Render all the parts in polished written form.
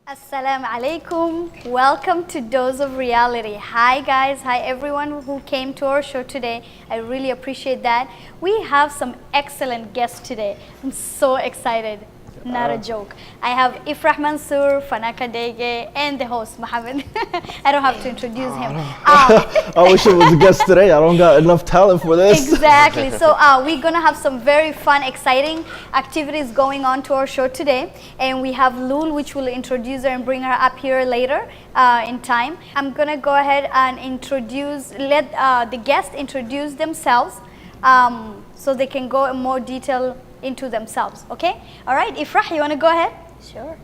Assalamu alaikum. Welcome to Dose of Reality. Hi guys, hi everyone who came to our show today. I really appreciate that. We have some excellent guests today. I'm so excited. Not a joke. I have Ifrah Mansour, Fanaka Dege, and the host, Mohammed. I don't have to introduce him. I wish it was a guest today. I don't got enough talent for this. Exactly. So we're going to have some very fun, exciting activities going on to our show today. And we have Lul, which will introduce her and bring her up here later in time. I'm going to go ahead and let the guests introduce themselves so they can go in more detail into themselves, okay? All right, Ifrah, you want to go ahead? Sure.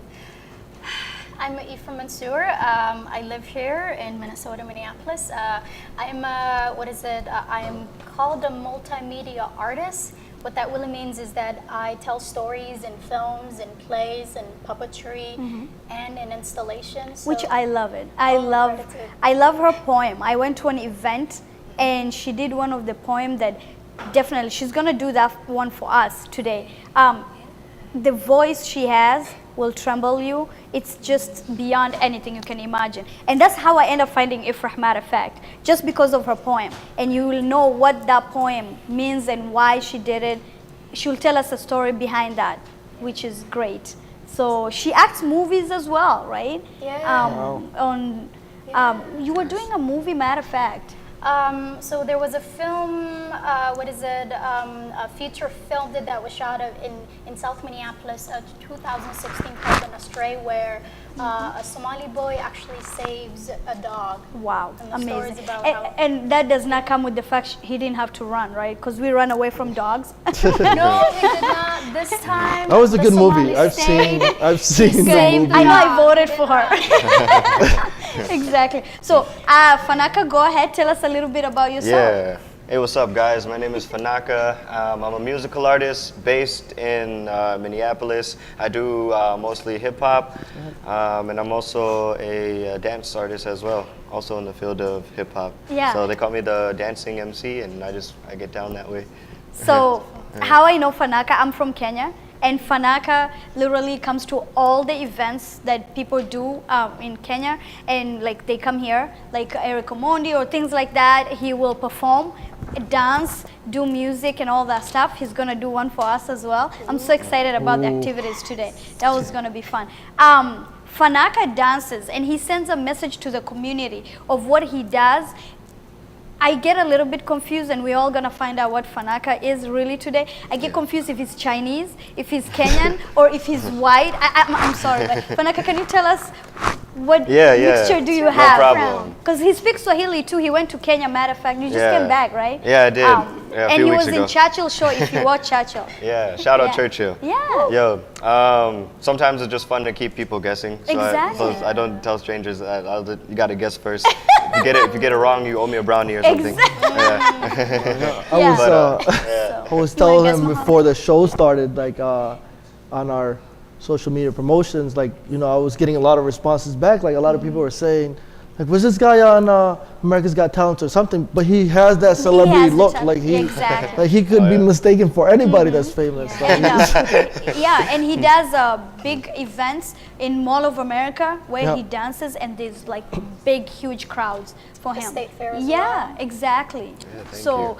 I'm Ifrah Mansour. I live here in Minnesota, Minneapolis. I am called a multimedia artist. What that really means is that I tell stories in films, in plays, and puppetry, and in installations. Which I love it. I love her poem. I went to an event and she did one of the poem that definitely she's gonna do that one for us today. The voice she has will tremble you. It's just beyond anything you can imagine. And that's how I end up finding Ifrah, matter of fact, just because of her poem. And you will know what that poem means and why she did it. She'll tell us a story behind that, which is great. So she acts movies as well, right? Yeah. You were doing a movie, matter of fact. So there was a film, a feature film that was shot in South Minneapolis, 2016, called An Astray, where a Somali boy actually saves a dog. Wow, and the amazing. story's about And that does not come with the fact he didn't have to run, right? Because we run away from dogs. No, he did not this time. That was a good movie. Somali I've seen that movie. I know I voted for her. Exactly. So, Fanaka, go ahead, tell us a little bit about yourself. Yeah. Hey, what's up, guys? My name is Fanaka. I'm a musical artist based in Minneapolis. I do mostly hip hop, and I'm also a dance artist as well, also in the field of hip hop. Yeah. So they call me the dancing MC, and I get down that way. So, how I know Fanaka, I'm from Kenya. And Fanaka literally comes to all the events that people do in Kenya, and like they come here, like Eric Omondi or things like that. He will perform, dance, do music, and all that stuff. He's gonna do one for us as well. I'm so excited about the activities today. That was gonna be fun. Fanaka dances, and he sends a message to the community of what he does. I get a little bit confused, and we're all gonna find out what Fanaka is really today. I get confused if he's Chinese, if he's Kenyan, or if he's white. I'm sorry, but Fanaka, can you tell us what mixture do you have? No problem. Because he speaks Swahili too. He went to Kenya, matter of fact. You just came back, right? Yeah, I did. A and few he weeks was ago. in Churchill show, if you watch Churchill. Yeah, shout out Churchill. Yeah. Yo, sometimes it's just fun to keep people guessing. So Exactly. I don't tell strangers you gotta guess first. If you get it wrong, you owe me a brownie or something. I was telling him before the show started, like on our social media promotions, like, you know, I was getting a lot of responses back. Like a lot of people were saying, like, was this guy on America's Got Talent or something? But he has that celebrity look. Like he could be mistaken for anybody that's famous. Yeah. So And he does big events in Mall of America where he dances, and there's like big, huge crowds for him. State fair as well. Exactly. Yeah, So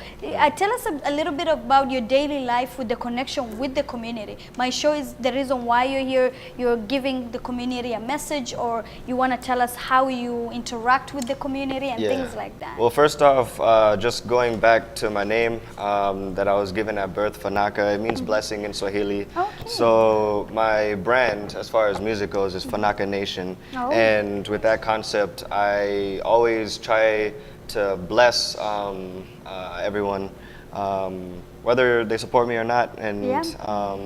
tell us a little bit about your daily life with the connection with the community. My show is the reason why you're here. You're giving the community a message, or you want to tell us how you interact with the community and things like that. Well, first off, just going back to my name that I was given at birth, Fanaka, it means blessing in Swahili. Okay. So my brand, as far as music goes, is Fanaka Nation. Oh. And with that concept, I always try to bless everyone, whether they support me or not. And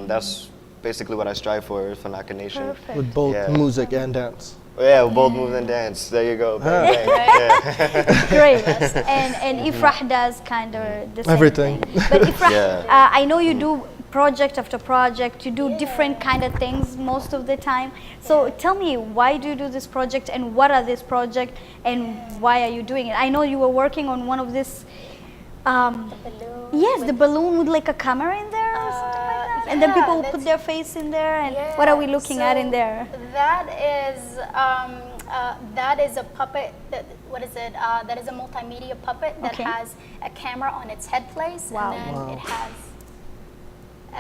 that's basically what I strive for, is Fanaka Nation. Perfect. with both music and dance. Yeah, both move and dance. There you go. Bang, bang. Great. And Ifrah does kind of the same Everything. thing. But Ifrah, Yeah. I know you do project after project. You do different kind of things most of the time. So tell me, why do you do this project, and what are this project, and why are you doing it? I know you were working on one of this. The balloon. Yes, the balloon with like a camera in there or something like that. and then Yeah, people will put that's- their face in there. And Yeah, what are we looking at so in there? That is a puppet. What is it? That is a multimedia puppet that Okay. has a camera on its head place, Wow. and then Wow. it has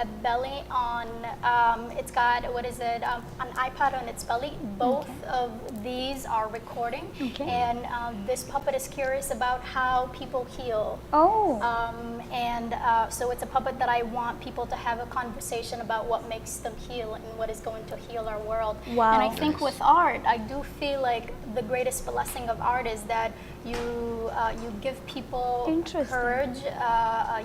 a belly on. It's got an iPad on its belly. Both of these are recording, Okay. and this puppet is curious about how people heal. Oh, So it's a puppet that I want people to have a conversation about what makes them heal and what is going to heal our world. Wow. And I think with art, I do feel like the greatest blessing of art is that you give people Interesting. courage,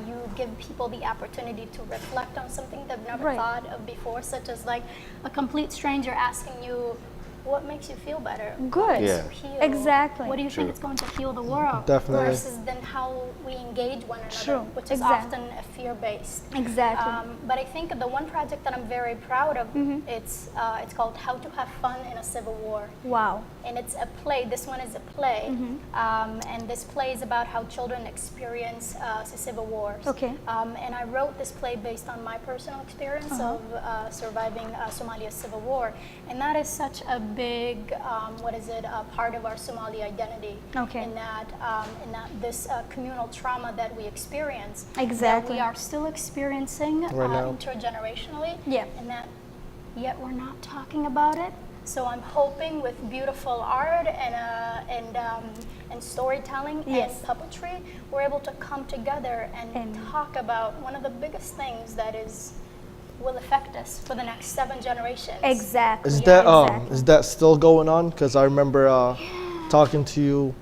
you give people the opportunity to reflect on something they've never Right. thought of before, such as like a complete stranger asking you, what makes you feel better? Good. Yeah. Heal? Exactly. What do you think is going to heal the world? Definitely. Versus then how we engage one another, True. which is Exactly. often a fear-based. exactly. But I think the one project that I'm very proud of, Mm-hmm. it's called How to Have Fun in a Civil War. Wow. And it's a play. This one is a play, Mm-hmm. and this play is about how children experience civil wars. Okay. And I wrote this play based on my personal experience Uh-huh. of surviving Somalia's civil war, and that is such a big, part of our Somali identity. Okay. In that this communal trauma that we experience, that Exactly. we are still experiencing Right now. intergenerationally, Yeah. and that yet we're not talking about it. So I'm hoping with beautiful art and storytelling Yes. and puppetry, we're able to come together and talk about one of the biggest things that will affect us for the next 7 generations. Exactly. Is that exactly. is that still going on? Because I remember talking to you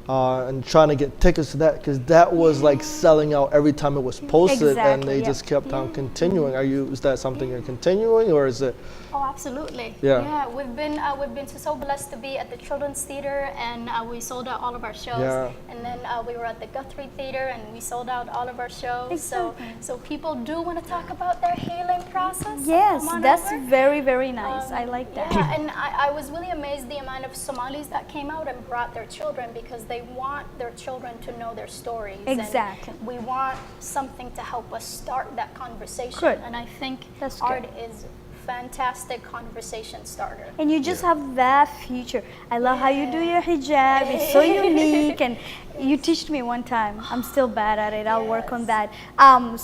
and trying to get tickets to that, because that was like selling out every time it was posted, and Exactly, they yeah. just kept on continuing. Is that something you're continuing, or is it? Oh, absolutely. Yeah. We've been so blessed to be at the Children's Theater, and we sold out all of our shows. Yeah. And then we were at the Guthrie Theater, and we sold out all of our shows. Exactly. So people do want to talk about their healing process. Yes, Come on that's over. very, very nice. I like that. Yeah, and I was really amazed the amount of Somalis that came out and brought their children, because they want their children to know their stories. Exactly. And we want something to help us start that conversation. Good. And I think That's art good. is fantastic conversation starter. And you just have that future. I love how you do your hijab. It's so unique. And you teach me one time. I'm still bad at it. I'll work on that.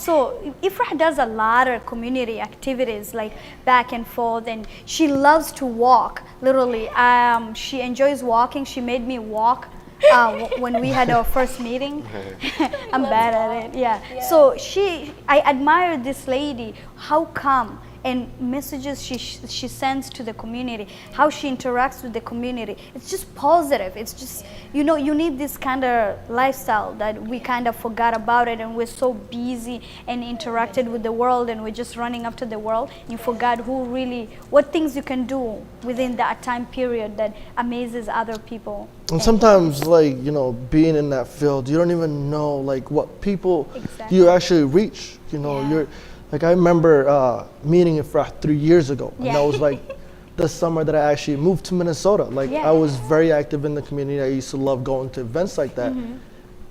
So Ifrah does a lot of community activities, like back and forth, and she loves to walk. Literally, she enjoys walking. She made me walk. When we had our first meeting. I'm bad at it, yeah. So I admire this lady, how come, and messages she sends to the community, how she interacts with the community. It's just positive. It's just, you need this kind of lifestyle that we kind of forgot about it, and we're so busy and interacted with the world, and we're just running after the world. You forgot what things you can do within that time period that amazes other people. And sometimes, being in that field, you don't even know, what people Exactly. you actually reach. You're, I remember meeting Ifrah 3 years ago, and Yeah. that was the summer that I actually moved to Minnesota. Yeah. I was very active in the community. I used to love going to events like that. Mm-hmm.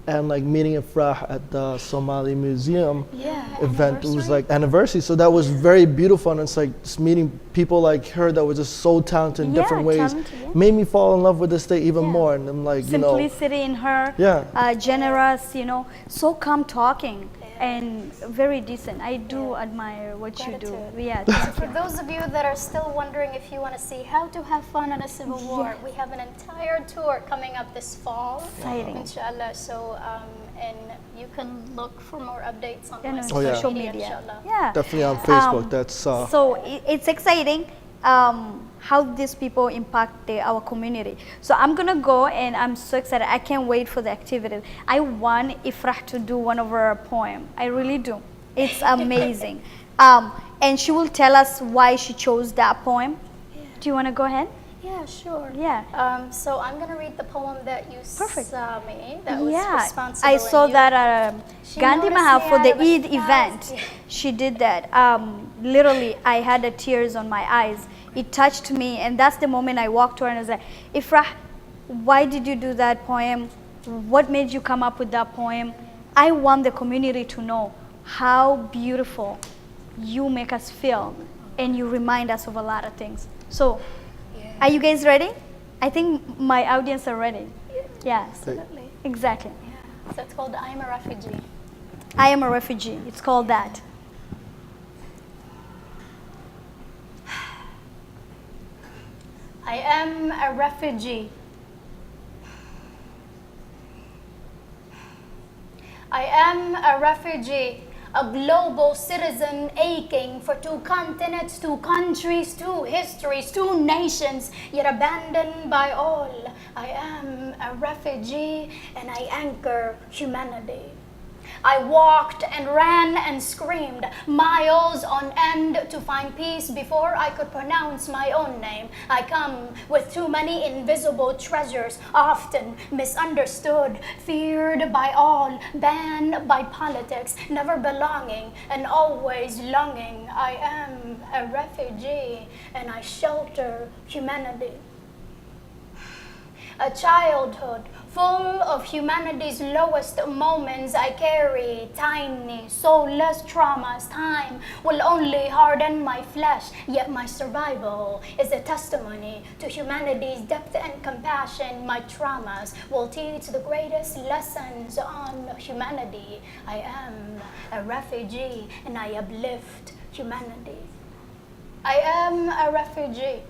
And meeting Ifrah at the Somali Museum Yeah. event, it was anniversary. So that was very beautiful, and it's just meeting people like her that were just so talented in Yeah, different ways, talented, yeah. made me fall in love with the state even Yeah. more. And I'm Simplicity in her, Yeah. generous, so calm talking, and very decent. I do admire what you do. Gratitude. Yeah, So thank for you. those of you that are still wondering if you want to see how to have fun in a civil war, we have an entire tour coming up this fall. Exciting. Inshallah. So, and you can look for more updates on And my on Oh, yeah. social media. Inshallah. Yeah. definitely on Facebook. Um, That's So it's exciting how these people impact our community. So I'm gonna go, and I'm so excited. I can't wait for the activity. I want Ifrah to do one of her poem. I really do. It's amazing. And she will tell us why she chose that poem. Do you want to go ahead? Yeah, sure. Yeah. So I'm gonna read the poem that you Perfect. saw me. That was Yeah, responsible. I and saw you- that at She Gandhi noticed Mahal me for the out of a Eid event. thousand. She did that. Literally, I had the tears on my eyes. It touched me, and that's the moment I walked to her and I was like, Ifrah, why did you do that poem? What made you come up with that poem? I want the community to know how beautiful you make us feel, and you remind us of a lot of things. So, are you guys ready? I think my audience are ready. Yes, Absolutely. exactly. Yeah. So it's called I Am a Refugee. I am a refugee. It's called that. I am a refugee. I am a refugee, a global citizen aching for 2 continents, 2 countries, 2 histories, 2 nations, yet abandoned by all. I am a refugee and I anchor humanity. I walked and ran and screamed miles on end to find peace before I could pronounce my own name. I come with too many invisible treasures, often misunderstood, feared by all, banned by politics, never belonging and always longing. I am a refugee and I shelter humanity. A childhood full of humanity's lowest moments I carry, tiny, soulless traumas. Time will only harden my flesh, yet my survival is a testimony to humanity's depth and compassion. My traumas will teach the greatest lessons on humanity. I am a refugee and I uplift humanity. I am a refugee,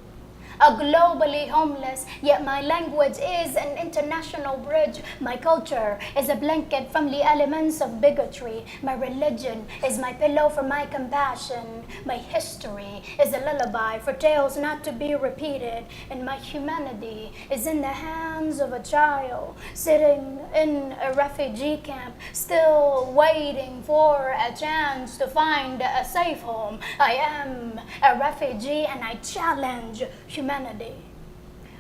a globally homeless, yet my language is an international bridge. My culture is a blanket from the elements of bigotry. My religion is my pillow for my compassion. My history is a lullaby for tales not to be repeated. And my humanity is in the hands of a child sitting in a refugee camp, still waiting for a chance to find a safe home. I am a refugee and I challenge humanity.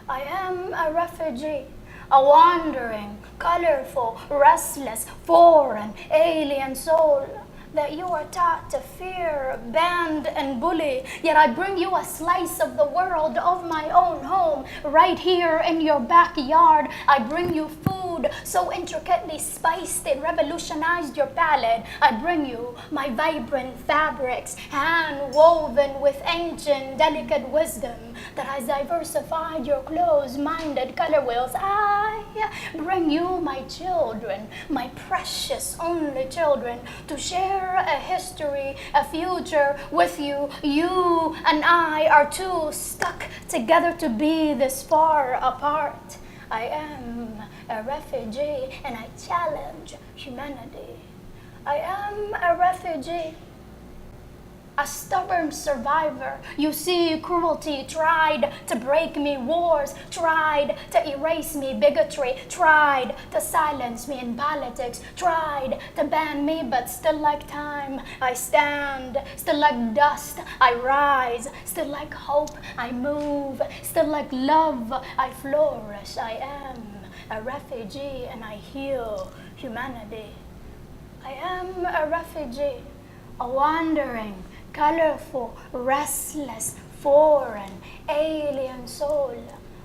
I am a refugee, a wandering, colorful, restless, foreign, alien soul that you are taught to fear, banned, and bully. Yet I bring you a slice of the world of my own home, right here in your backyard. I bring you food so intricately spiced it revolutionized your palate. I bring you my vibrant fabrics, hand woven with ancient, delicate wisdom that has diversified your closed-minded color wheels. I bring you my children, my precious only children, to share a history, a future with you. You and I are too stuck together to be this far apart. I am a refugee and I challenge humanity. I am a refugee, a stubborn survivor. You see, cruelty tried to break me, wars tried to erase me, bigotry tried to silence me in politics, tried to ban me, but still like time I stand, still like dust I rise, still like hope I move, still like love I flourish. I am a refugee and I heal humanity. I am a refugee, a wandering, colorful, restless, foreign, alien soul.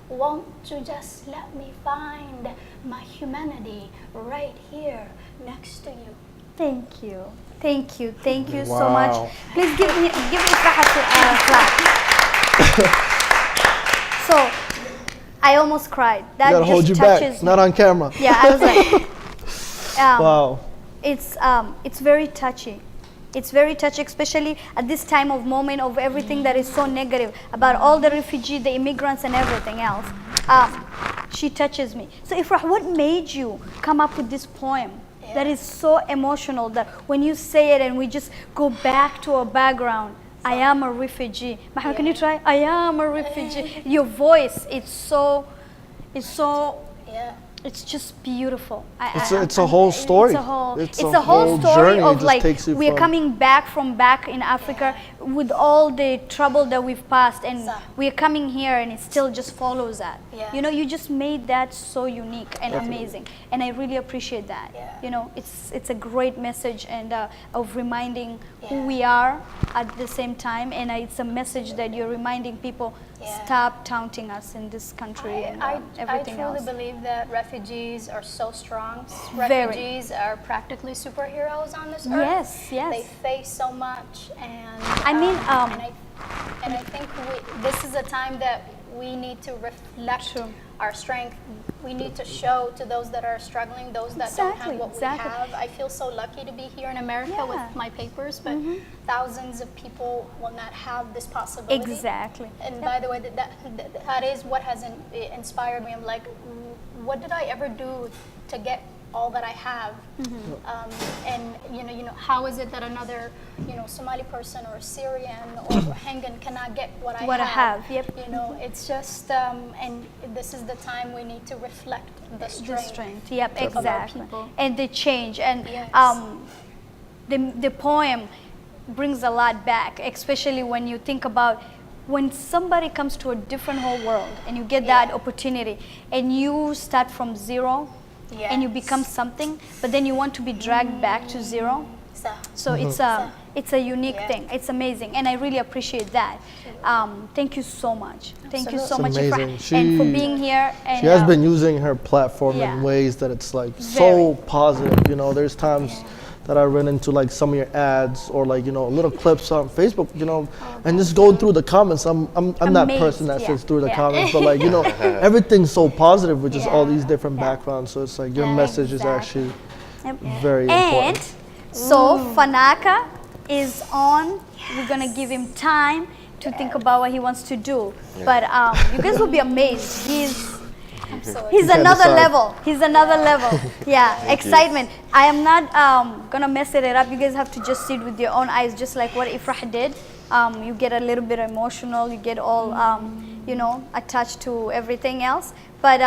Won't you just let me find my humanity right here next to you? Thank you. Thank you. Thank you so Wow. much. Please give me a clap. So, I almost cried. That Gotta just hold you touches back. me. Not on camera. Yeah, I was like, Wow. it's very touchy. It's very touching, especially at this time of moment of everything that is so negative about all the refugees, the immigrants, and everything else. She touches me. So, Ifrah, what made you come up with this poem that is so emotional that when you say it and we just go back to our background? I am a refugee. Mahmoud, can you try? I am a refugee. Your voice, it's so, Yeah. it's just beautiful. It's a whole story. It's a whole story journey. It of just like takes you we're from- coming back from back in Africa with all the trouble that we've passed, and we're coming here, and it still just follows that. Yeah. You know, you just made that so unique and amazing, and I really appreciate that. Yeah. You know, it's a great message and of reminding who we are at the same time, and it's a message that you're reminding people, stop taunting us in this country and everything else. I truly believe that refugees are so strong. Very. Refugees are practically superheroes on this earth. Yes, yes. They face so much, and I mean, and I think this is a time that we need to reflect our strength. We need to show to those that are struggling, those that don't have what we have. I feel so lucky to be here in America with my papers, but thousands of people will not have this possibility. Exactly. And by the way, that is what has inspired me. I'm like, what did I ever do to get all that I have? And you know, how is it that another, Somali person or Syrian or Rohingyan cannot get what I have? Yep. You know, it's just, and this is the time we need to reflect the strength. Yep, exactly. And the change. And the poem brings a lot back, especially when you think about when somebody comes to a different whole world and you get that opportunity and you start from zero. And you become something, but then you want to be dragged back to zero. So it's a unique thing. It's amazing, and I really appreciate that. Thank you so much. Thank you so much, amazing. and for being here. And, she has been using her platform in ways that it's like so positive. You know, there's times that I run into like some of your ads or like little clips on Facebook. And just going through the comments. I'm that person that sits through the comments, but like everything's so positive with just all these different backgrounds. So it's like your message is actually very important. And so Fanaka is on. We're gonna give him time to think about what he wants to do. But you guys will be amazed. He's another level. He's another level. Yeah, excitement. I am not gonna mess it up. You guys have to just see it with your own eyes, just like what Ifrah did. You get a little bit emotional. You get all, attached to everything else. But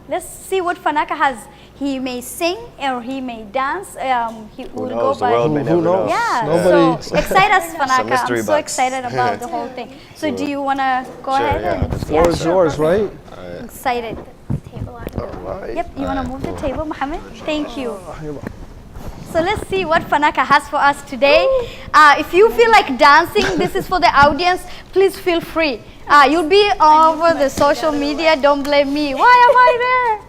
let's see what Fanaka has. He may sing or he may dance. He will go by. Who knows? Yeah. So excite us, Fanaka. I'm so excited about the whole thing. So do you wanna go ahead? And, the floor is yours, right? Excited. Yep, you want to move the table, Mohammed? Thank you. So let's see what Fanaka has for us today. If you feel like dancing, this is for the audience, please feel free. You'll be all over the social media, don't blame me. Why am I there?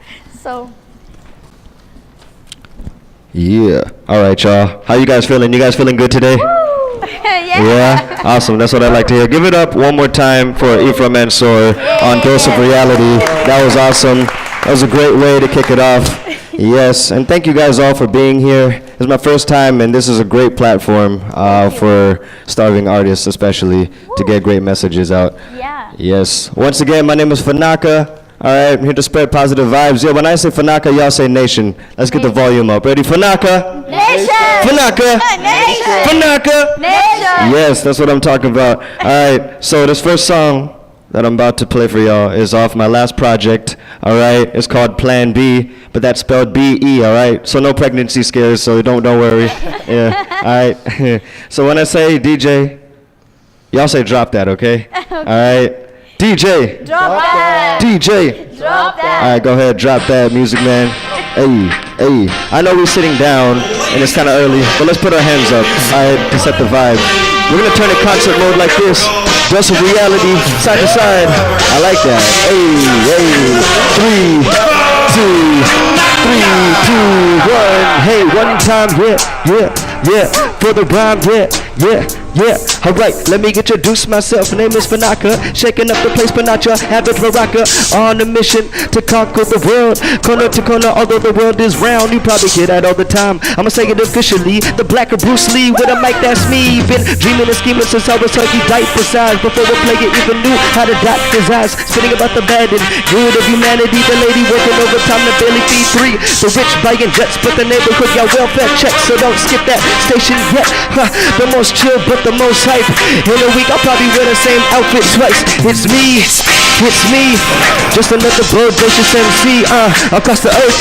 So. Yeah. All right, y'all. How you guys feeling? You guys feeling good today? Yeah, awesome. That's what I like to hear. Give it up one more time for Ifrah Mansour on Dose of Reality. That was awesome. That was a great way to kick it off. Yes, and thank you guys all for being here. This is my first time, and this is a great platform for starving artists, especially, to get great messages out. Yeah. Yes. Once again, my name is Fanaka. All right, I'm here to spread positive vibes. Yeah, when I say Fanaka, y'all say nation. Let's get the volume up. Ready? Fanaka? Nation! Fanaka? Nation! Fanaka? Nation! Yes, that's what I'm talking about. All right, so this first song that I'm about to play for y'all is off my last project. All right, it's called Plan B, but that's spelled B-E, all right? So no pregnancy scares, so don't worry. Yeah, all right. So when I say DJ, y'all say drop that, okay? All right. DJ. Drop that. DJ. Drop that. All right, go ahead, drop that, music man. Hey. I know we're sitting down and it's kind of early, but let's put our hands up, all right, to set the vibe. We're gonna turn it concert mode like this. Dose of reality, side to side. I like that. Hey. 3, 2, 1. Hey, one time, yeah. For the rhyme, yeah. Alright, let me introduce myself. Name is Fanaka, shaking up the place, but not your habit Baraka. On a mission to conquer the world, corner to corner, although the world is round. You probably hear that all the time. I'ma say it officially, the black of Bruce Lee with a mic, that's me. Been dreaming and scheming since I was turkey diaper size. Before a player even knew how to dot his eyes. Spitting about the bad and good of humanity. The lady working overtime to barely feed 3. The rich buying jets, but the neighborhood got welfare checks. So don't skip that station yet. The most chill, but the most hype. In a week, I'll probably wear the same outfit twice. It's me. Just another bodacious MC, across the earth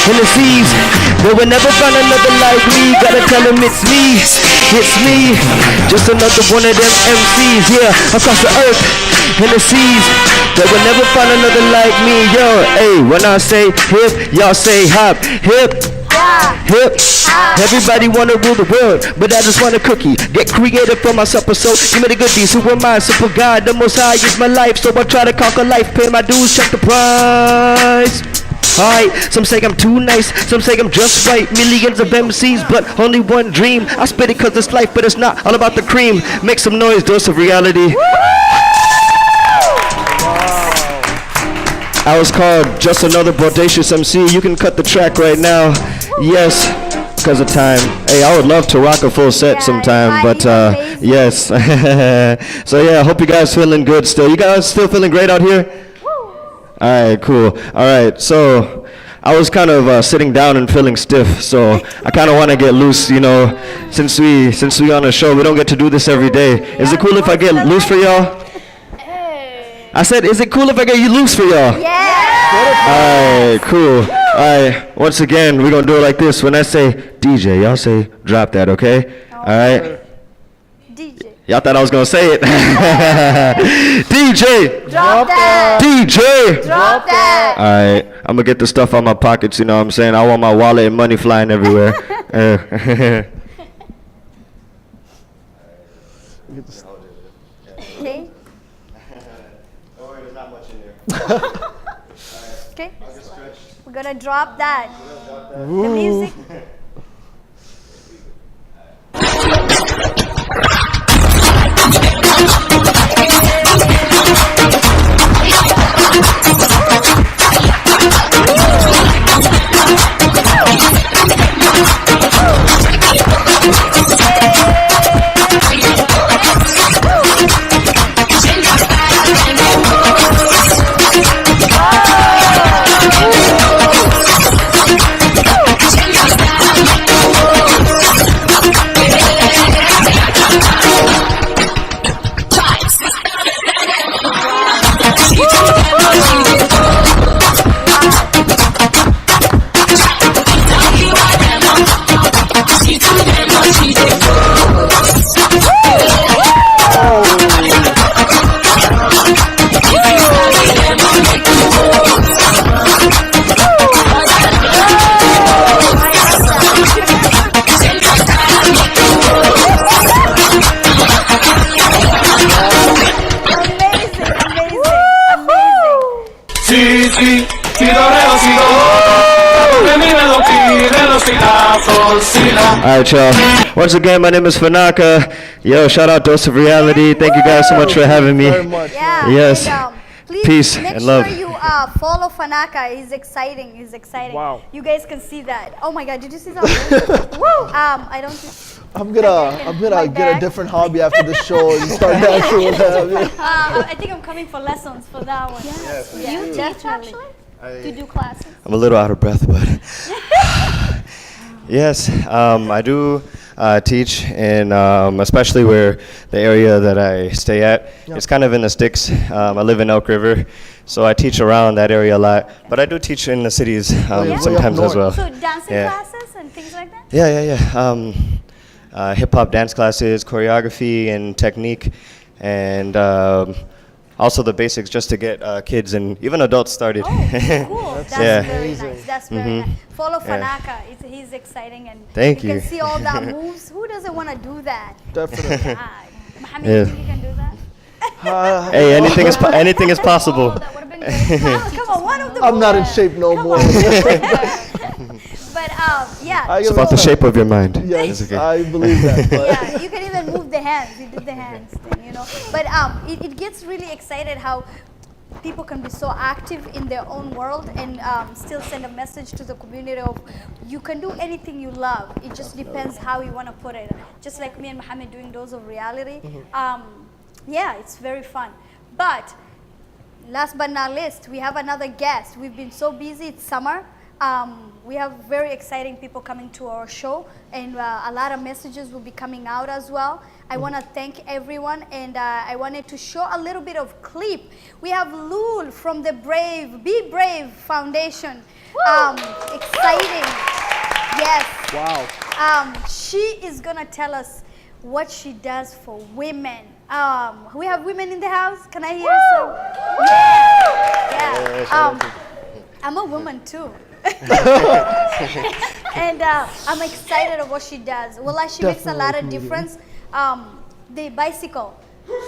and the seas. They will never find another like me. Gotta tell them it's me. Just another one of them MCs, yeah, across the earth and the seas. They will never find another like me, yo. Hey, when I say hip, y'all say hop. Hip. Hip. Everybody wanna rule the world, but I just want a cookie. Get creative for my supper, so give me the goodies. Who am I? Simple God, the most high is my life, so I try to conquer life. Pay my dues, check the price. Alright, some say I'm too nice, some say I'm just right. Millions of MCs, but only one dream. I spit it cause it's life, but it's not all about the cream. Make some noise, dose of reality. I was called just another bodacious MC. You can cut the track right now. Yes, because of time. Hey, I would love to rock a full set sometime, but yes. So yeah, I hope you guys feeling good still. You guys still feeling great out here? All right, cool. All right, so I was kind of sitting down and feeling stiff, so I kind of want to get loose, you know. Since we on a show, we don't get to do this every day. Is it cool if I get loose for y'all? I said, is it cool if I get you loose for y'all? Yeah. All right, cool. All right, once again, we're going to do it like this. When I say DJ, y'all say drop that, okay? All right? DJ. Y'all thought I was going to say it. DJ. Drop that. DJ. Drop that. All right, I'm going to get the stuff out my pockets, you know what I'm saying? I want my wallet and money flying everywhere. Okay. Okay. We're gonna drop that. The music. Alright, y'all. Once again, my name is Fanaka. Yo, shout out Dose of Reality. Thank you guys so much for having me. Very much. Yeah. Yes. And, please Peace make and sure love. you follow Fanaka. He's exciting. He's exciting. Wow. You guys can see that. Oh my God! Did you see that? Woo! I don't. I'm gonna get a different hobby after the show and start dancing with them. I think I'm coming for lessons for that one. Yes. Yeah, You teach definitely. actually? You do classes? I'm a little out of breath, but yes, I do teach in especially where the area that I stay at. It's kind of in the sticks. I live in Elk River, so I teach around that area a lot. But I do teach in the cities sometimes as well. So dancing Yeah. classes and things like that. Yeah. Hip hop dance classes, choreography and technique, and also the basics just to get kids and even adults started. Oh, cool. That's Yeah. very nice. That's very nice. Follow Fanaka. He's exciting and Thank you you. can see all that moves. Who doesn't want to do that? Definitely. Mohammed, Yeah. you think you can do that? Hey, anything is possible. That would have been great. Come on, one of the I'm not in shape no more. But yeah. I It's about the shape of your mind. Yes, It's okay. I believe that. But Yeah, you can even move the hands. He did the hands thing, you know. But it gets really excited how people can be so active in their own world and still send a message to the community of you can do anything you love. It just depends how you want to put it. Just like me and Mohammed doing Dose of Reality. Yeah, it's very fun. But last but not least, we have another guest. We've been so busy. It's summer. We have very exciting people coming to our show, and a lot of messages will be coming out as well. I want to thank everyone, and I wanted to show a little bit of clip. We have Lul from the Be Brave Foundation. Exciting. Yes. wow. She is going to tell us what she does for women. We have women in the house. Can I hear some? Yeah. I'm a woman too. And I'm excited of what she does. Well, she makes a lot of difference. The bicycle.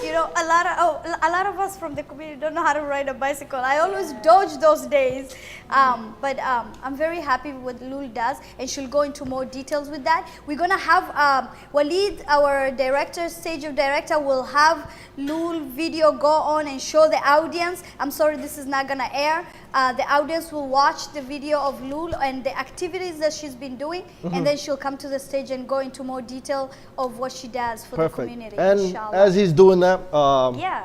You know, a lot of us from the community don't know how to ride a bicycle. I always dodge those days, but I'm very happy with what Lul does, and she'll go into more details with that. We're gonna have Walid, our director, stage of director, will have Lul video go on and show the audience. I'm sorry, this is not gonna air. The audience will watch the video of Lul and the activities that she's been doing, and then she'll come to the stage and go into more detail of what she does for the community. And inshallah. as he's doing that,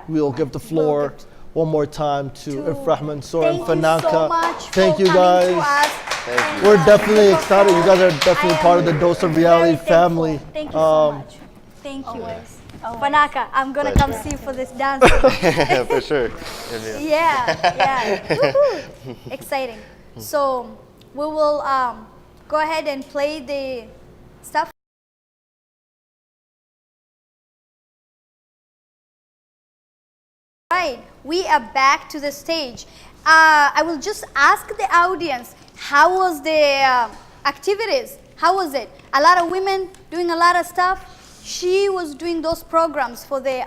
we'll give the floor one more time to Ifrah Mansour and Fanaka. Thank you so much. Thank you guys. Thank We're definitely excited. You guys are definitely part of the Dose of Reality family. Thank you so much. Thank you. Fanaka, I'm gonna come see you for this dance. For sure. Yeah. Woohoo. Exciting. So we will go ahead and play the stuff. Right, we are back to the stage. I will just ask the audience, how was the activities? How was it? A lot of women doing a lot of stuff. She was doing those programs for the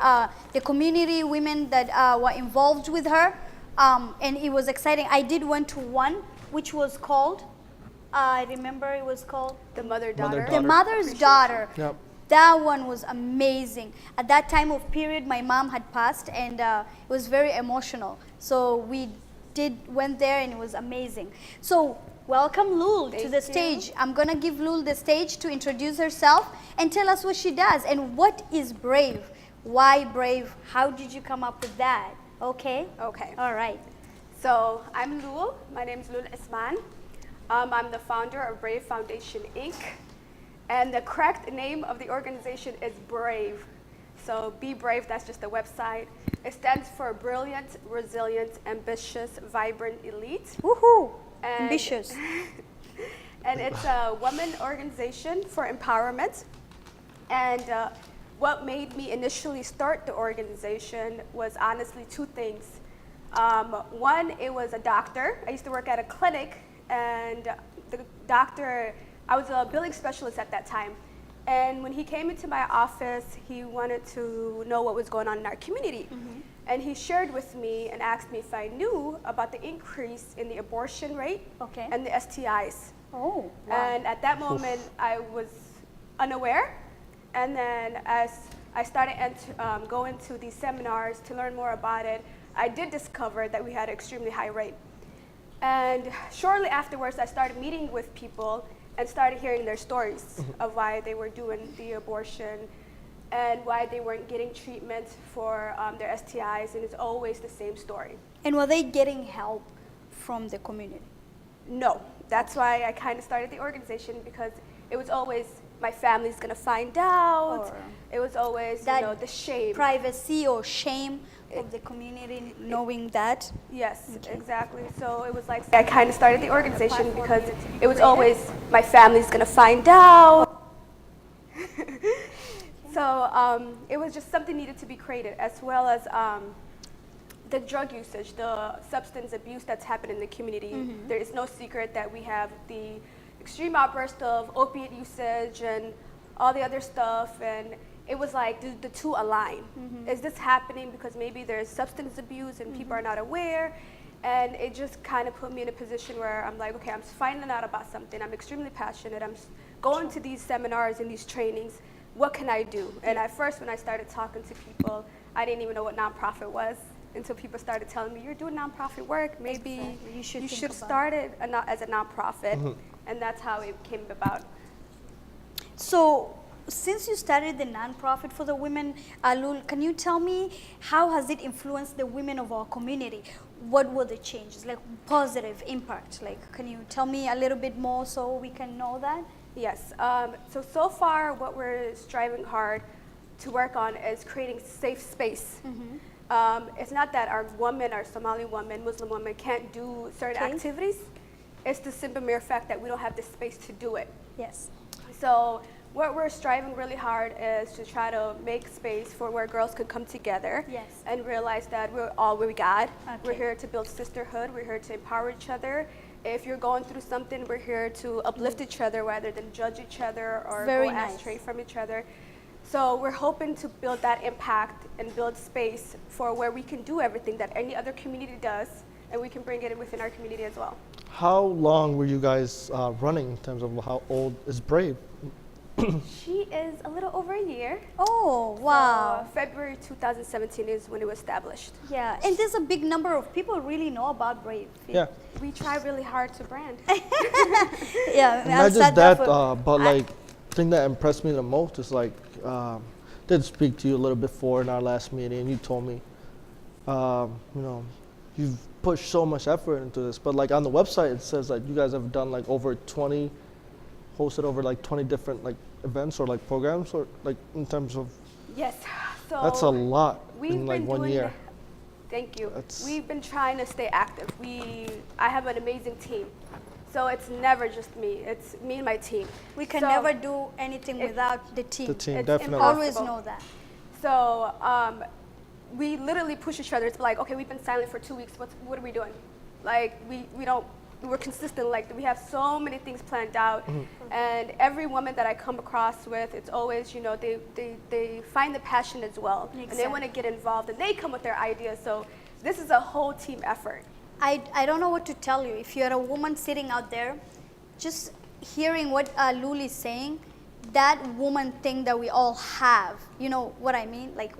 community women that were involved with her, and it was exciting. I did went to one, which was called, I remember it was called The Mother-Daughter. The Mother's Daughter. Yep. That one was amazing. At that time of period, my mom had passed, and it was very emotional. So we went there, and it was amazing. So welcome Lul to the stage. I'm gonna give Lul the stage to introduce herself and tell us what she does and what is Brave. Why Brave? How did you come up with that? Okay. Okay. All right. So I'm Lul. My name is Lul Isman. I'm the founder of Brave Foundation, Inc. And the correct name of the organization is Brave. So Be Brave, that's just the website. It stands for Brilliant, Resilient, Ambitious, Vibrant, Elite. Woohoo! And Ambitious. And it's a women organization for empowerment. And what made me initially start the organization was honestly two things. One, it was a doctor. I used to work at a clinic, and the doctor, I was a billing specialist at that time. And when he came into my office, he wanted to know what was going on in our community. And he shared with me and asked me if I knew about the increase in the abortion rate and the STIs. Oh, wow. And at that moment, I was unaware. And then as I started going to these seminars to learn more about it, I did discover that we had an extremely high rate. And shortly afterwards, I started meeting with people and started hearing their stories of why they were doing the abortion and why they weren't getting treatment for their STIs, and it's always the same story. And were they getting help from the community? No, that's why I kind of started the organization, because it was always, my family's gonna find out. Or it was always, you know, the shame. Privacy or shame of the community knowing that. Yes, exactly. So it was like, I kind of started the organization because it was always, my family's gonna find out. So it was just something needed to be created, as well as the drug usage, the substance abuse that's happened in the community. There is no secret that we have the extreme outburst of opiate usage and all the other stuff, and it was like, do the two align? Is this happening because maybe there's substance abuse and people are not aware? And it just kind of put me in a position where I'm like, okay, I'm finding out about something. I'm extremely passionate. I'm going to these seminars and these trainings. What can I do? And at first, when I started talking to people, I didn't even know what nonprofit was until people started telling me, you're doing nonprofit work. Maybe you should start it as a nonprofit. And that's how it came about. So, since you started the nonprofit for the women, Lul, can you tell me how has it influenced the women of our community? What were the changes, like positive impact? Like, can you tell me a little bit more so we can know that? Yes. So far, what we're striving hard to work on is creating safe space. It's not that our women, our Somali women, Muslim women can't do certain activities. It's the simple mere fact that we don't have the space to do it. Yes. So what we're striving really hard is to try to make space for where girls could come together and realize that we're all we got. We're here to build sisterhood. We're here to empower each other If you're going through something, we're here to uplift each other rather than judge each other or Very go nice. astray from each other. So we're hoping to build that impact and build space for where we can do everything that any other community does, and we can bring it in within our community as well. How long were you guys running in terms of how old is Brave? She is a little over a year. Oh, wow. February 2017 is when it was established. Yeah, and there's a big number of people really know about Brave. Yeah. We try really hard to brand. Yeah, And I'll not just start that, for- but like, the thing that impressed me the most is like, did speak to you a little before in our last meeting, and you told me, you know, you've pushed so much effort into this, but like on the website it says like you guys have done like hosted over like 20 different like events or like programs, or like in terms of, Yes. So that's a lot we've in like been 1 doing year. Thank you. That's- We've been trying to stay active. I have an amazing team. So it's never just me. It's me and my team. We can So never do anything it- without the team. The team, It's definitely. impossible. Always know that. So we literally push each other. It's like, okay, we've been silent for 2 weeks. What are we doing? Like we're consistent. Like we have so many things planned out, and every woman that I come across with, it's always, you know, they find the passion as well, and they want to get involved, and they come with their ideas. So this is a whole team effort. I don't know what to tell you. If you're a woman sitting out there, just hearing what Lul is saying, that woman thing that we all have, you know what I mean? Like,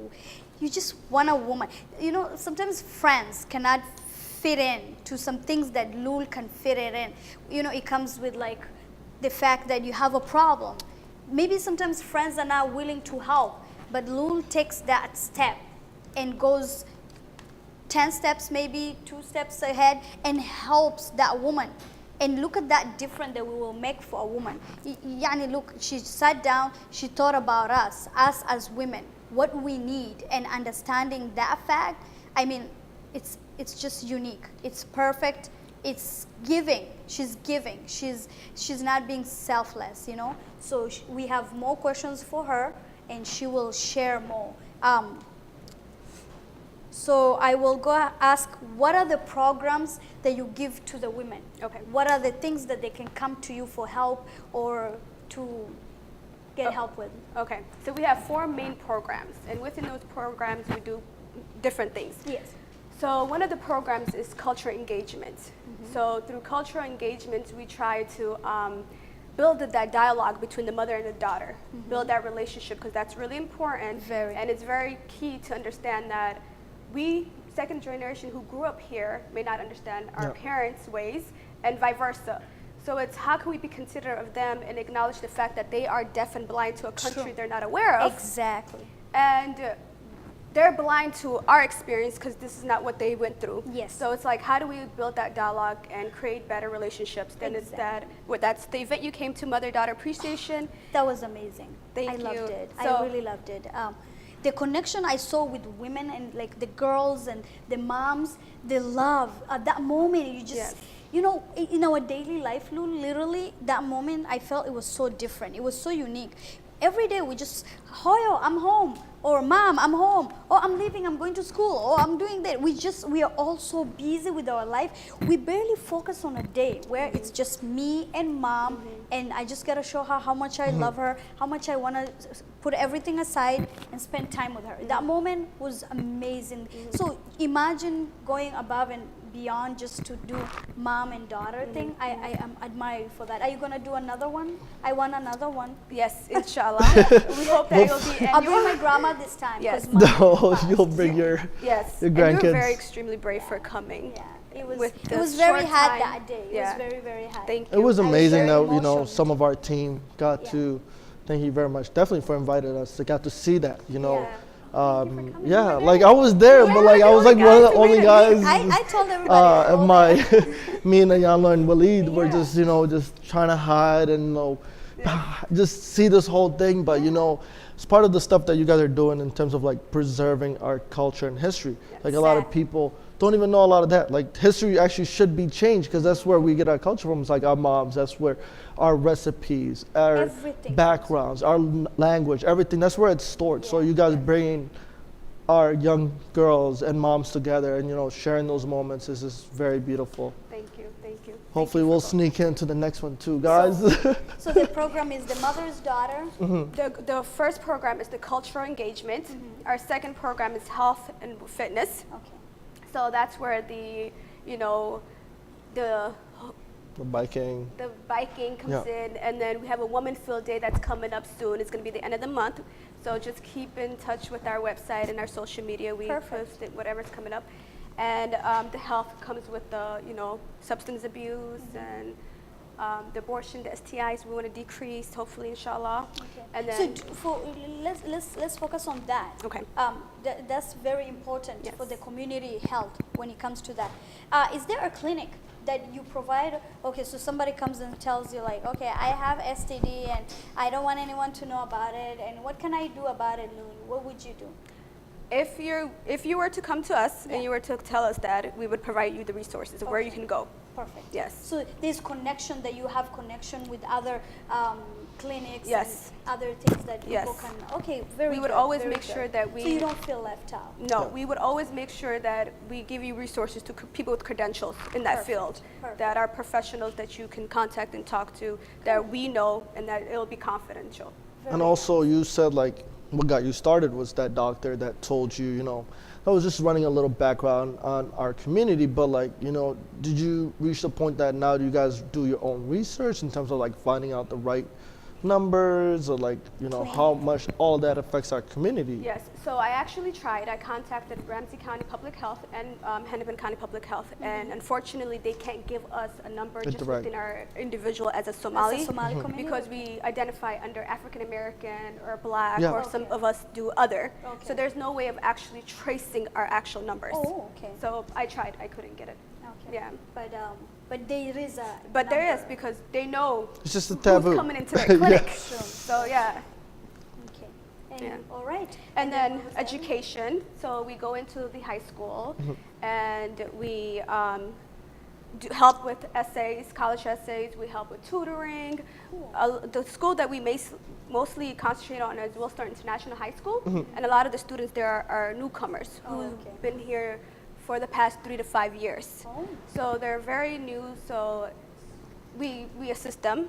you just want a woman. You know, sometimes friends cannot fit in to some things that Lul can fit it in. You know, it comes with like the fact that you have a problem. Maybe sometimes friends are not willing to help, but Lul takes that step and goes 10 steps, maybe 2 steps ahead, and helps that woman. And look at that difference that we will make for a woman. Yani, look, she sat down, she thought about us as women, what we need, and understanding that fact. I mean, it's just unique. It's perfect. It's giving. She's giving. She's not being selfless, you know. So we have more questions for her, and she will share more. So I will go ask, what are the programs that you give to the women? Okay. What are the things that they can come to you for help or to get help with? Okay, so we have 4 main programs, and within those programs we do different things. Yes. So one of the programs is cultural engagement. So through cultural engagement, we try to build that dialogue between the mother and the daughter, build that relationship, because that's really important. And it's very key to understand that we, second generation who grew up here, may not understand our parents' ways, and vice versa. So it's how can we be considerate of them and acknowledge the fact that they are deaf and blind to a country they're not aware of. Exactly. And they're blind to our experience because this is not what they went through. Yes. So it's like, how do we build that dialogue and create better relationships? Then it's that, that's the event you came to, Mother-Daughter Appreciation. That was amazing. Thank I you. loved it. So- I really loved it. The connection I saw with women and like the girls and the moms, the love at that moment, you just, you know, in our daily life, Lul, literally that moment, I felt it was so different. It was so unique. Every day we just, Hoyo, I'm home, or Mom, I'm home, or I'm leaving, I'm going to school, or I'm doing that. We are all so busy with our life. We barely focus on a day where it's just me and Mom, and I just gotta show her how much I love her, how much I wanna put everything aside and spend time with her. That moment was amazing. So imagine going above and beyond just to do mom and daughter thing. I am admire you for that. Are you gonna do another one? I want another one. Yes, inshallah. We hope that it'll be. I'll bring my grandma this time. Yes. 'cause mom No, passed. you'll bring your Yes, your and you're grandkids. very extremely brave for coming. Yeah, it was. With It the was very short hard time. that day. It Yeah. was very, very hard. Thank you. It was I was amazing very that, you know, emotional. some of our team got Yeah. to, thank you very much, definitely for inviting us, they got to see that, you know. Yeah. Yeah, like I was there, but like I was like one of the only guys. I told everybody. And me and Ayala and Waleed were just, you know, just trying to hide and, you know, just see this whole thing. But, you know, it's part of the stuff that you guys are doing in terms of like preserving our culture and history. Like a lot of people don't even know a lot of that. Like history actually should be changed because that's where we get our culture from. It's like our moms, that's where our recipes, our Everything. backgrounds, our language, everything, that's where it's stored. So you guys bringing our young girls and moms together and, you know, sharing those moments is just very beautiful. Thank you, thank you. Hopefully we'll sneak into the next one too, guys. So the program is the mother's daughter. The first program is the cultural engagement. Our second program is health and fitness. Okay. So that's where the, you know, the The biking comes in, and then we have a woman field day that's coming up soon. It's going to be the end of the month. So just keep in touch with our website and our social media. We post it, whatever's coming up. And the health comes with the, you know, substance abuse and the abortion, the STIs we want to decrease, hopefully, inshallah. Okay. And then so let's focus on that. Okay. That's very important for the community health when it comes to that. Is there a clinic that you provide? Okay, so somebody comes and tells you like, okay, I have STD and I don't want anyone to know about it, and what can I do about it, Louie? What would you do? if you were to come to us and you were to tell us that, we would provide you the resources of where you can go. Perfect. Yes. So there's connection that you have connection with other clinics Yes. and other things that people Yes. can. Okay, very We would good, always very make sure good. that we. So you don't feel left out. No, we would always make sure that we give you resources to people with credentials in that Perfect, field, perfect. that are professionals that you can contact and talk to, that we know, and that it'll be confidential. And also, you said like what got you started was that doctor that told you, you know, I was just running a little background on our community, but like, you know, did you reach the point that now you guys do your own research in terms of like finding out the right numbers or like, you know, how much all that affects our community? Yes, so I actually tried. I contacted Ramsey County Public Health and Hennepin County Public Health, and unfortunately they can't give us a number just Direct. within our individual as a Somali, Somali community? because we identify under African American or Black, Yeah. or some of us do other. Okay. So there's no way of actually tracing our actual numbers. Oh, okay. So I tried, I couldn't get it. Okay. Yeah. But there is a. But there is, number. because they know It's just a who's taboo. coming into their clinic. Sure. So yeah. Okay. And, Yeah. all right. And then what was the other? education. So we go into the high school and we help with essays, college essays. We help with tutoring. The school that we mostly concentrate on is Willstar International High School. And a lot of the students there are newcomers who've been here for the past 3 to 5 years. Oh. So they're very new. So we assist them.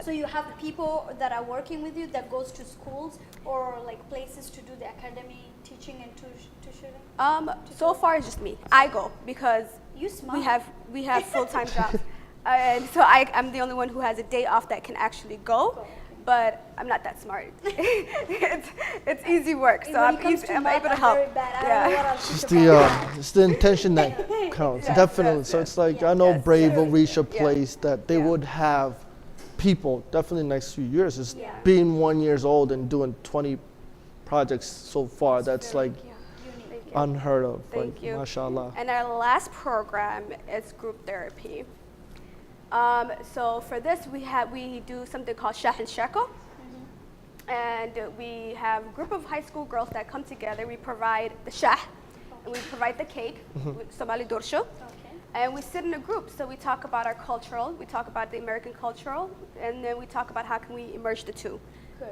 So you have people that are working with you that goes to schools or like places to do the academy teaching and tutoring? So far it's just me. I go because You smart. we have full-time jobs, and so I'm the only one who has a day off that can actually go. But I'm not that smart. it's easy work, so When it comes to I'm math, able to I'm help. very bad. I don't know what I'll It's teach about it's the intention that counts, definitely. So it's like, I know Brave will reach a place that they would have people, definitely in the next few years, is being 1 year old and doing 20 projects so far. That's like unheard of. Thank like, you. mashallah. And our last program is group therapy. So for this, we do something called Shah and Shako. And we have a group of high school girls that come together. We provide the shah, and we provide the cake, with Somali dorsho. And we sit in a group, so we talk about our cultural, we talk about the American cultural, and then we talk about how can we merge the two.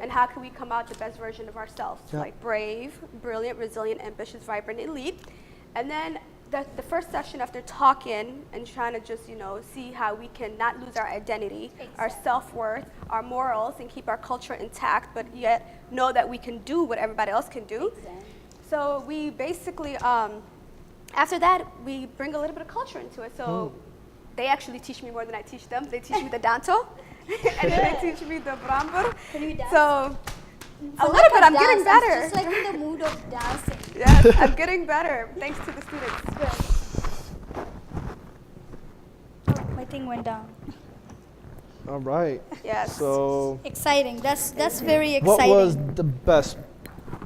And how can we come out the best version of ourselves, like brave, brilliant, resilient, ambitious, vibrant, elite. And then the first session, after talking and trying to just, see how we can not lose our identity, our self-worth, our morals, and keep our culture intact, but yet know that we can do what everybody else can do. So we basically, after that, we bring a little bit of culture into it. So they actually teach me more than I teach them. They teach me the danto, and then they teach me the brambur. Can you dance? So a little bit, I'm getting better. Just like in the mood of dancing. Yes, I'm getting better, thanks to the students. Oh, my thing went down. All right. Yes. So Exciting. That's very what exciting. was the best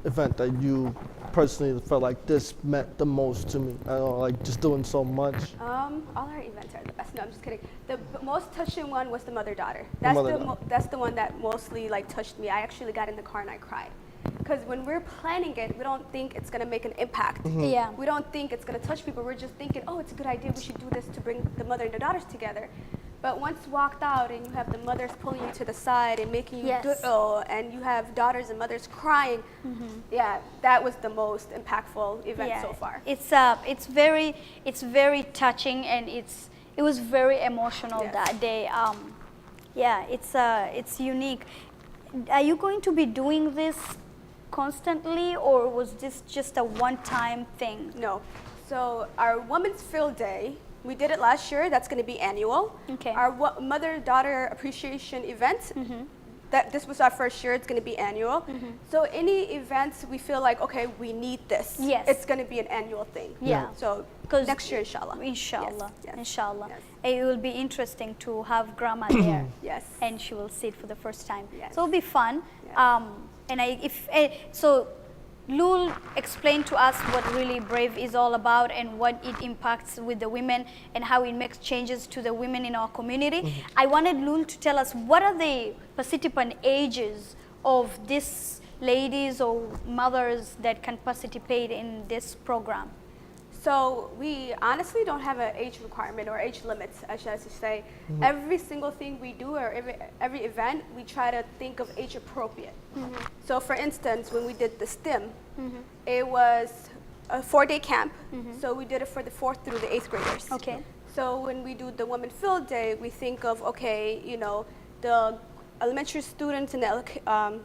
event that you personally felt like this meant the most to me? I don't know, like just doing so much. All our events are the best. No, I'm just kidding. The most touching one was the mother-daughter. mother-daughter. That's the one that mostly touched me. I actually got in the car and I cried. Because when we're planning it, we don't think it's going to make an impact. Yeah. We don't think it's going to touch people. We're just thinking, oh, it's a good idea. We should do this to bring the mother and the daughters together. But once walked out and you have the mothers pulling you to the side and making you du'o, and you have daughters and mothers crying, that was the most impactful event so far. It's very touching, and It was very emotional Yes. that day. Yeah, it's unique. Are you going to be doing this constantly, or was this just a one-time thing? No. So our Women's Field Day, we did it last year. That's going to be annual. Okay. Our mother-daughter appreciation event, this was our first year. It's going to be annual. So any events we feel like, okay, we need this. Yes. It's going to be an annual thing. Yeah. So 'Cause next year, inshallah. Inshallah, Yes. inshallah. Yes. It will be interesting to have grandma there. Yes. And she will see it for the first time. Yes. So it'll be fun. Yes. So Lul explained to us what really Brave is all about and what it impacts with the women and how it makes changes to the women in our community. I wanted Lul to tell us what are the participant ages of these ladies or mothers that can participate in this program. So we honestly don't have an age requirement or age limits, I should say. Every single thing we do or every event, we try to think of age appropriate. So for instance, when we did the STEM, it was a 4-day camp. So we did it for the 4th through the 8th graders. Okay. So when we do the Women Field Day, we think of, okay, you know, the elementary students and the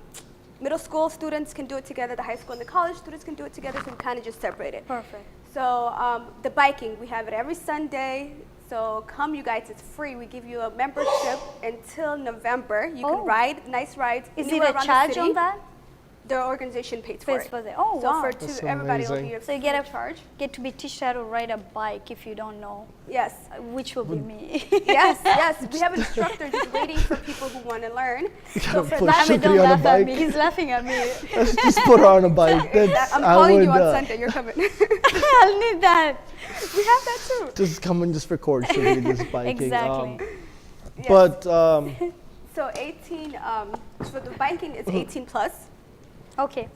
middle school students can do it together, the high school and the college students can do it together, so we kind of just separate it. Perfect. So the biking, we have it every Sunday. So come, you guys, it's free. We give you a membership until November. You can ride, nice rides. Is it anywhere a around the charge city. on that? The organization pays for it. Oh, So wow. for That's everybody will amazing. be a So you get free charge. get to be teach how to ride a bike if you don't know, Yes. which will be me. Yes, yes. We have an instructor just waiting for people who want to learn. So for Put that, Ahmed, don't Shukri on a laugh at me. bike. He's laughing at me. Let's just put her on a bike. That's, I'm I calling you would, on Sunday. You're coming. I'll need that. We have that too. Just come and just record Shukri this biking. Exactly. Yes. But So 18, for the biking, it's 18 plus. Okay.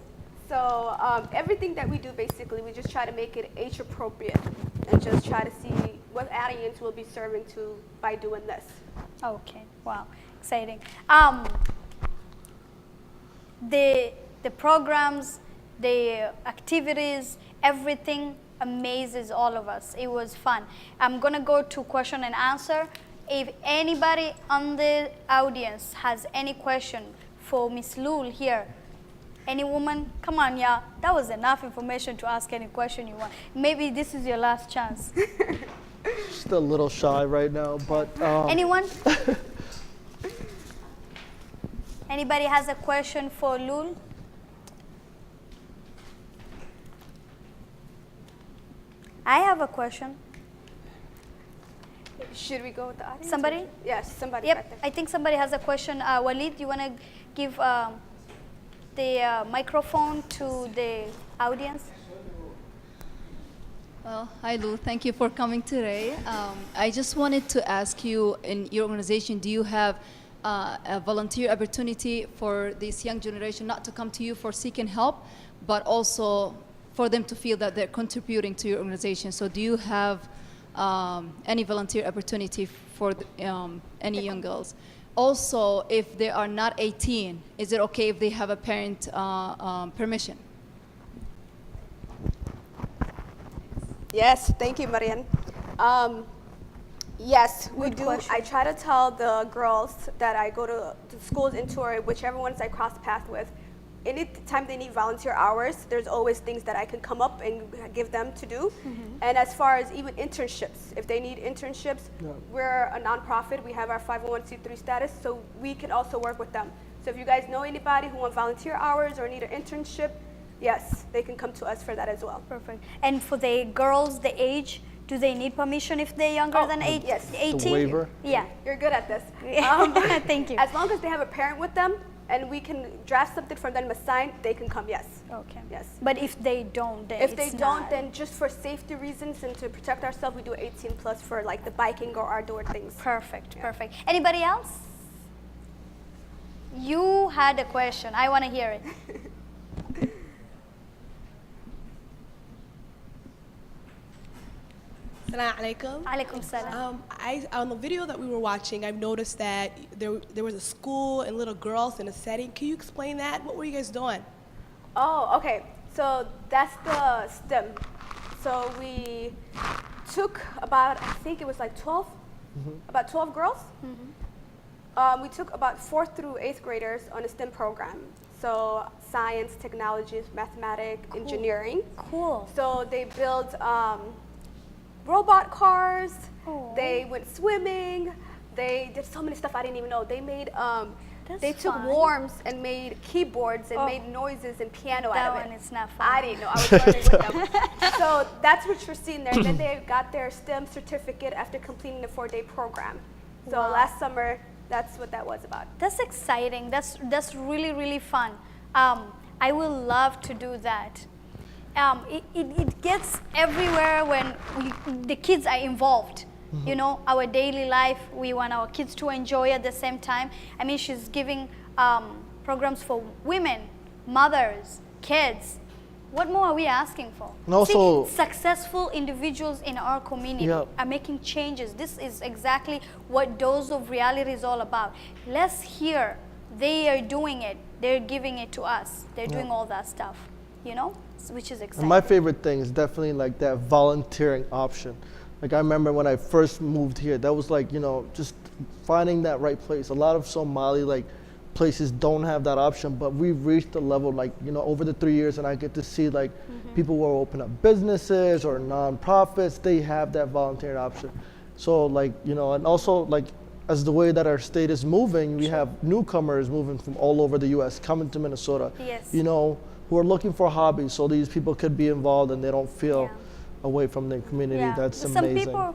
So everything that we do, basically, we just try to make it age appropriate and just try to see what audience we'll be serving to by doing this. Okay. Wow. Exciting. The programs, the activities, everything amazes all of us. It was fun. I'm gonna go to question and answer. If anybody on the audience has any question for Miss Lul here, any woman, come on, yeah, that was enough information to ask any question you want. Maybe this is your last chance. just a little shy right now. But Anyone? Anybody has a question for Lul? I have a question. Should we go with the audience? Somebody? Yes, somebody Yep, back there. I think somebody has a question. Walid, you want to give the microphone to the audience? Well, hi Lou, thank you for coming today. I just wanted to ask you, in your organization, do you have a volunteer opportunity for this young generation not to come to you for seeking help, but also for them to feel that they're contributing to your organization? So do you have any volunteer opportunity for any young girls? Also, if they are not 18, is it okay if they have a parent permission? Yes, thank you, Marian. Yes, we Good do. question. I try to tell the girls that I go to schools in Torrey, whichever ones I cross paths with, anytime they need volunteer hours, there's always things that I can come up and give them to do. And as far as even internships, if they need internships, we're a nonprofit. We have our 501c3 status, so we can also work with them. So if you guys know anybody who want volunteer hours or need an internship, yes, they can come to us for that as well. Perfect. And for the girls, the age, do they need permission if they're younger than yes. The 18? waiver? Yeah. You're good at this. Thank you. As long as they have a parent with them and we can draft something for them to sign, they can come, yes. Okay. Yes. But if they don't, then If they it's don't, not. then just for safety reasons and to protect ourselves, we do 18 plus for like the biking or outdoor things. Perfect, perfect. Anybody else? You had a question. I want to hear it. Assalamu alaikum. Alaikum salam. On the video that we were watching, I've noticed that there was a school and little girls in a setting. Can you explain that? What were you guys doing? Oh, okay. So that's the STEM. So we took about, I think it was like 12 about 12 girls. We took about 4th through 8th graders on a STEM program. So science, technology, mathematics, engineering. Cool. So they built robot cars. Oh. They went swimming. They did so many stuff I didn't even know. They made they took fun. worms and made keyboards and made noises and piano That out of it. one is not fun. I didn't know. I was learning with them. So that's what you're seeing there. And then they got their STEM certificate after completing the 4-day program. So Wow. last summer, that's what that was about. That's exciting. That's really, really fun. I will love to do that. It gets everywhere when the kids are involved. You know, our daily life, we want our kids to enjoy at the same time. I mean, she's giving programs for women, mothers, kids. What more are we asking for? And also- See, successful individuals in our community Yeah. are making changes. This is exactly what Dose of Reality is all about. Let's hear they are doing it. They're giving it to us. They're doing all that stuff, you know, which is exciting. And my favorite thing is definitely like that volunteering option. Like I remember when I first moved here, that was like, you know, just finding that right place. A lot of Somali like places don't have that option, but we've reached a level like, you know, over the 3 years, and I get to see like people who are open up businesses or nonprofits, they have that volunteering option. So like, you know, and also like as the way that our state is moving, we have newcomers moving from all over the US coming to Minnesota, Yes. you know, who are looking for hobbies. So these people could be involved and they don't feel away from their community. That's Some amazing. people,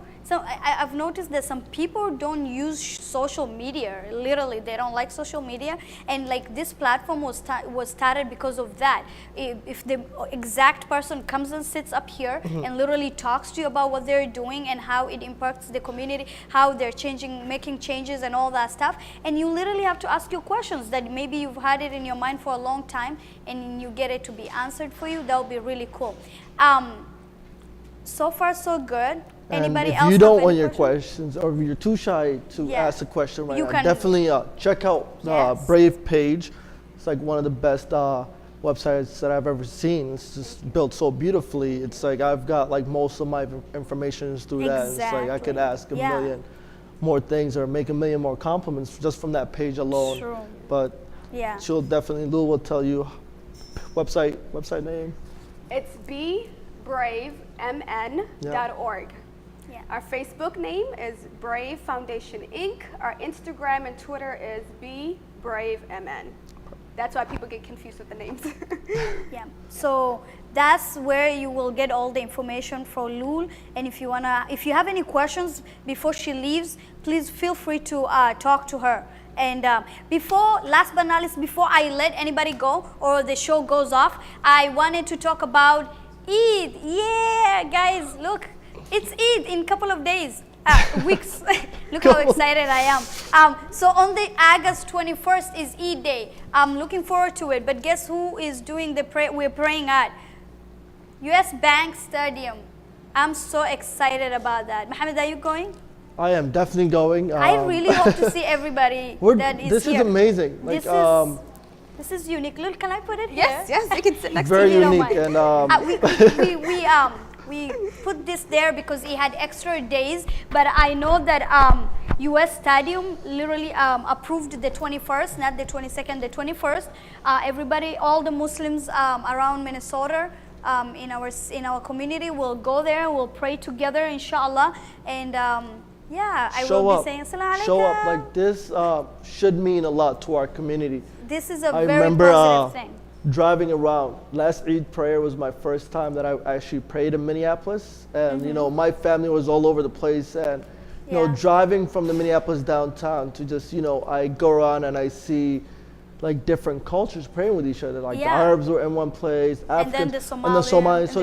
I've noticed that some people don't use social media. Literally, they don't like social media, and like this platform was started because of that. If the exact person comes and sits up here and literally talks to you about what they're doing and how it impacts the community, how they're changing, making changes, and all that stuff, and you literally have to ask your questions that maybe you've had it in your mind for a long time, and you get it to be answered for you. That would be really cool. So far, so good. Anybody and else? if you have don't any want your questions, or if you're too shy to ask a question right You now, can- definitely check out Yes. Brave page. It's like one of the best websites that I've ever seen. It's just built so beautifully. It's like I've got like most of my information is through that. It's like I could ask a million more things or make a million more compliments just from that page alone. True. But Yeah. she'll definitely, Lou will tell you website name. It's bravemn.org. Yeah. Our Facebook name is Brave Foundation Inc. Our Instagram and Twitter is BRaveMN. That's why people get confused with the names. Yeah. So that's where you will get all the information for Lul. And if you have any questions before she leaves, please feel free to talk to her. And last but not least, before I let anybody go or the show goes off, I wanted to talk about Eid. Yeah, guys, look, it's Eid in a couple of days, weeks. Look how excited I am. So on the August 21st is Eid Day. I'm looking forward to it. But guess who is doing the prayer? We're praying at US Bank Stadium. I'm so excited about that. Mohammed, are you going? I am definitely going. I really hope to see everybody that is this here. is amazing. Like, This is unique. Lil, can I put it Yes, here? yes, you can sit next very to me. unique. And We put this there because it had extra days, but I know that US Stadium literally approved the 21st, not the 22nd, the 21st. Everybody, all the Muslims around Minnesota, in our community will go there. We'll pray together, inshallah, and yeah, I will be saying assalamu alaikum. Show up like this should mean a lot to our community. This is a I very remember positive thing. driving around. Last Eid prayer was my first time that I actually prayed in Minneapolis, and you know my family was all over the place, and you know driving from the Minneapolis downtown to just I go around and I see like different cultures praying with each other. Like the Arabs were in one place, Africans, and the Somalis. So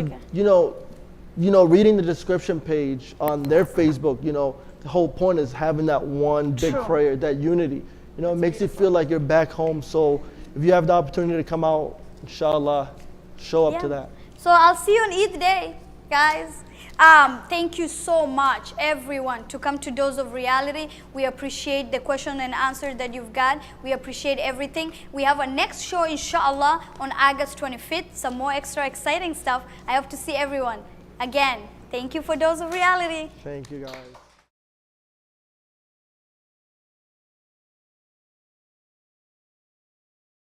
reading the description page on their Facebook, the whole point is having that one big prayer, that unity. It makes you feel like you're back home. So if you have the opportunity to come out, inshallah, show up to that. So I'll see you on Eid Day, guys. Thank you so much, everyone, to come to Dose of Reality. We appreciate the question and answer that you've got. We appreciate everything. We have our next show, inshallah, on August 25th. Some more extra exciting stuff. I hope to see everyone. Again, thank you for Dose of Reality. Thank you, guys.